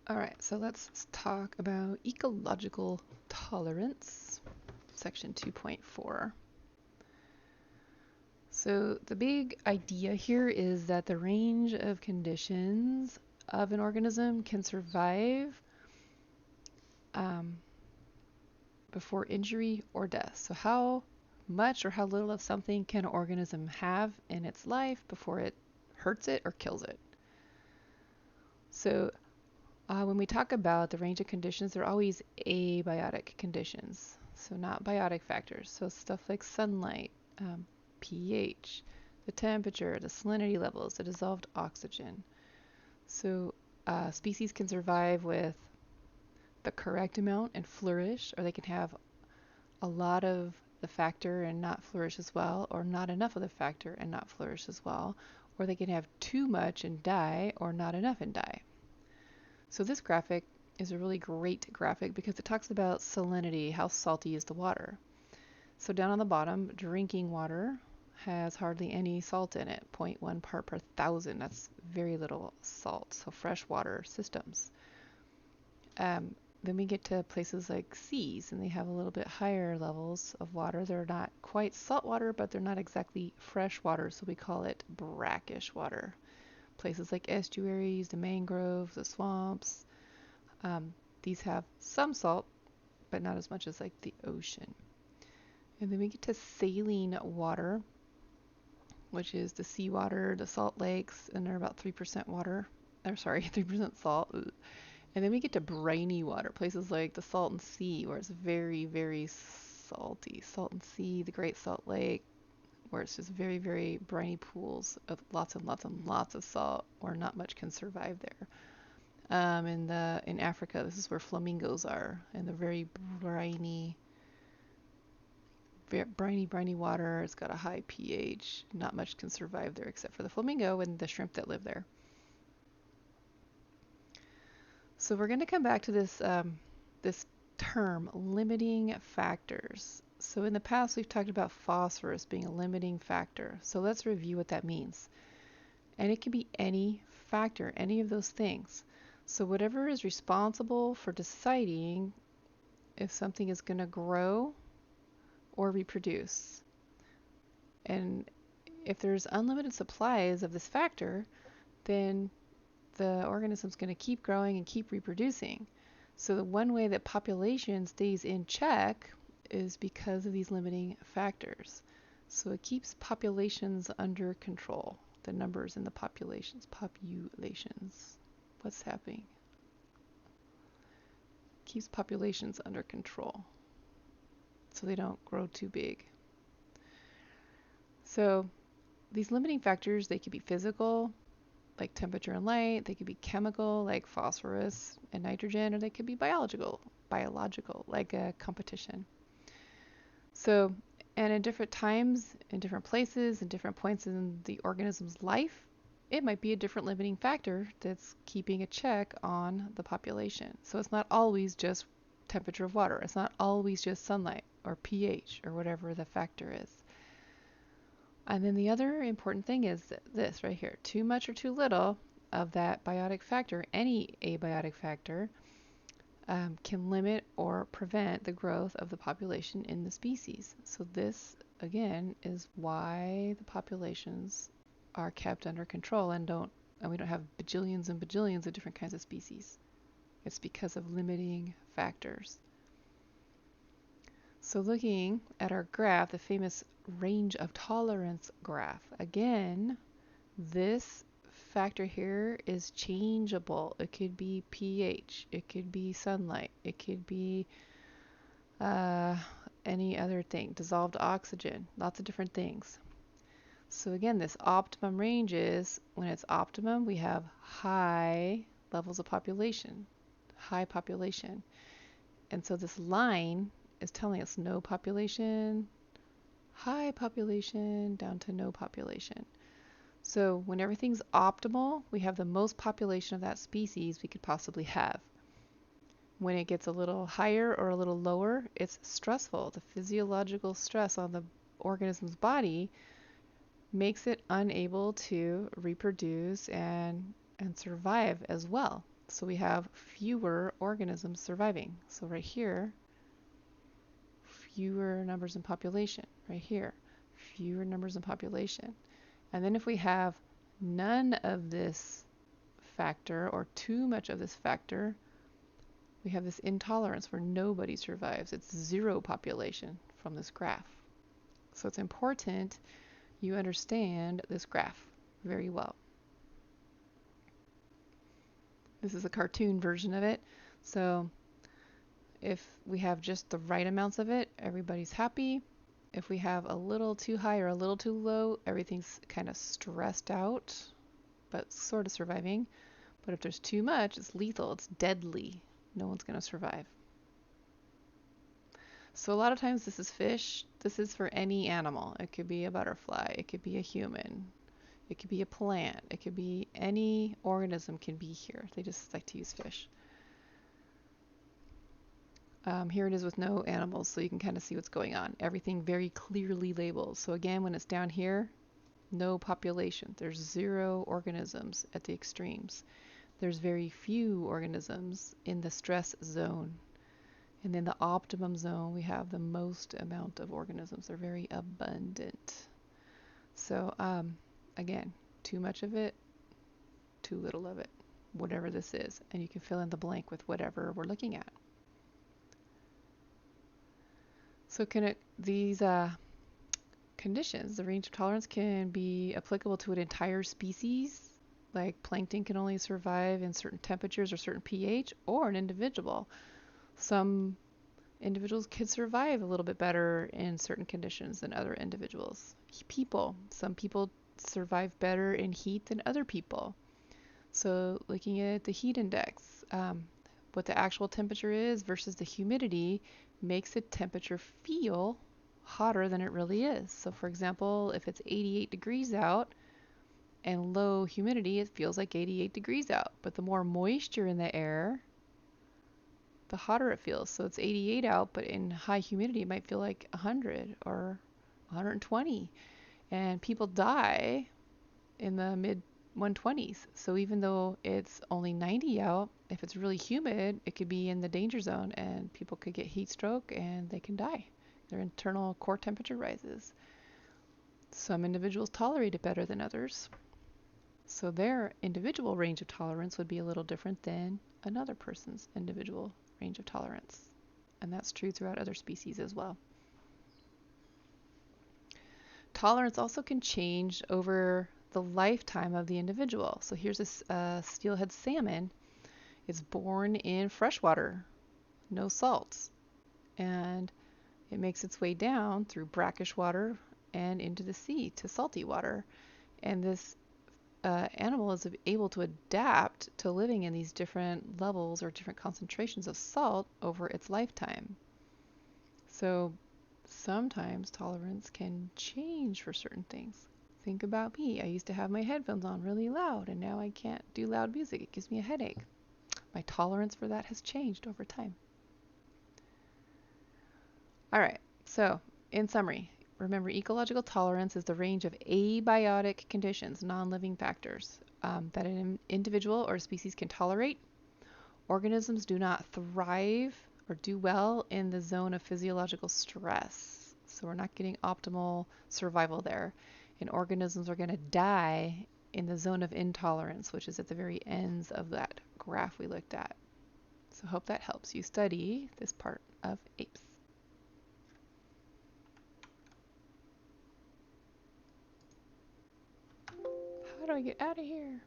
All right, so let's talk about ecological tolerance, section 2.4. So the big idea here is that the range of conditions of an organism can survive um, before injury or death. So how much or how little of something can an organism have in its life before it hurts it or kills it? So when we talk about the range of conditions, they're always abiotic conditions, so not biotic factors. So stuff like sunlight, pH, the temperature, the salinity levels, the dissolved oxygen. So species can survive with the correct amount and flourish, or they can have a lot of the factor and not flourish as well, or not enough of the factor and not flourish as well, or they can have too much and die, or not enough and die. So this graphic is a really great graphic because it talks about salinity, how salty is the water. So down on the bottom, drinking water has hardly any salt in it, zero point 0.1 part per thousand. That's very little salt. So freshwater systems. Um, then we get to places like seas, and they have a little bit higher levels of water. They're not quite salt water, but they're not exactly fresh water, so we call it brackish water. Places like estuaries, the mangroves, the swamps, these have some salt, but not as much as like the ocean. And then we get to saline water, which is the seawater, the salt lakes, and they're about 3% water. Or sorry, 3% salt. And then we get to briny water, places like the Salton Sea, where it's very, very salty. Salton Sea, the Great Salt Lake, where it's just very, very briny pools of lots and lots and lots of salt, where not much can survive there. In Africa, this is where flamingos are, and the very briny water. It's got a high pH. Not much can survive there except for the flamingo and the shrimp that live there. So we're going to come back to this term, limiting factors. So in the past, we've talked about phosphorus being a limiting factor. So let's review what that means. And it can be any factor, any of those things. So whatever is responsible for deciding if something is going to grow or reproduce. And if there's unlimited supplies of this factor, then the organism's going to keep growing and keep reproducing. So the one way that population stays in check is because of these limiting factors. So it keeps populations under control. The numbers in the populations. What's happening? Keeps populations under control so they don't grow too big. So these limiting factors, they could be physical, like temperature and light. They could be chemical, like phosphorus and nitrogen, or they could be biological, like a competition. So, and in different times, in different places, in different points in the organism's life, it might be a different limiting factor that's keeping a check on the population. So it's not always just temperature of water. It's not always just sunlight or pH or whatever the factor is. And then the other important thing is this right here. Too much or too little of that biotic factor, any abiotic factor, can limit or prevent the growth of the population in the species. So this, again, is why the populations are kept under control and we don't have bajillions and bajillions of different kinds of species. It's because of limiting factors. So looking at our graph, the famous range of tolerance graph, again, this factor here is changeable. It could be pH, it could be sunlight, it could be uh, any other thing, dissolved oxygen, lots of different things. So again, this optimum range is, when it's optimum, we have high levels of population, high population. And so this line is telling us no population, high population, down to no population. So when everything's optimal, we have the most population of that species we could possibly have. When it gets a little higher or a little lower, it's stressful. The physiological stress on the organism's body makes it unable to reproduce and survive as well. So we have fewer organisms surviving. So right here, fewer numbers in population. Right here, fewer numbers in population. And then if we have none of this factor or too much of this factor, we have this intolerance where nobody survives. It's zero population from this graph. So it's important you understand this graph very well. This is a cartoon version of it. So if we have just the right amounts of it, everybody's happy. If we have a little too high or a little too low, everything's kind of stressed out, but sort of surviving. But if there's too much, it's lethal, it's deadly. No one's going to survive. So a lot of times this is fish. This is for any animal. It could be a butterfly. It could be a human. It could be a plant. It could be any organism can be here. They just like to use fish. Here it is with no animals, so you can kind of see what's going on. Everything very clearly labeled. So again, when it's down here, no population. There's zero organisms at the extremes. There's very few organisms in the stress zone. And in the optimum zone, we have the most amount of organisms. They're very abundant. So again, too much of it, too little of it, whatever this is. And you can fill in the blank with whatever we're looking at. So these conditions, the range of tolerance can be applicable to an entire species, like plankton can only survive in certain temperatures or certain pH, or an individual. Some individuals could survive a little bit better in certain conditions than other individuals. Some people survive better in heat than other people. So looking at the heat index, what the actual temperature is versus the humidity makes the temperature feel hotter than it really is. So for example, if it's 88 degrees out and low humidity, it feels like 88 degrees out. But the more moisture in the air, the hotter it feels. So it's 88 out, but in high humidity, it might feel like 100 or 120. And people die in the mid 120s. So even though it's only 90 out, if it's really humid, it could be in the danger zone and people could get heat stroke and they can die. Their internal core temperature rises. Some individuals tolerate it better than others. So their individual range of tolerance would be a little different than another person's individual range of tolerance. And that's true throughout other species as well. Tolerance also can change over the lifetime of the individual. So here's a steelhead salmon. It's born in freshwater, no salts, and it makes its way down through brackish water and into the sea to salty water. And this animal is able to adapt to living in these different levels or different concentrations of salt over its lifetime. So sometimes tolerance can change for certain things. Think about me. I used to have my headphones on really loud, and now I can't do loud music. It gives me a headache. My tolerance for that has changed over time. All right, so in summary, remember ecological tolerance is the range of abiotic conditions, non-living factors, that an individual or species can tolerate. Organisms do not thrive or do well in the zone of physiological stress. So we're not getting optimal survival there. And organisms are going to die in the zone of intolerance, which is at the very ends of that graph we looked at. So hope that helps you study this part of APES. How do I get out of here?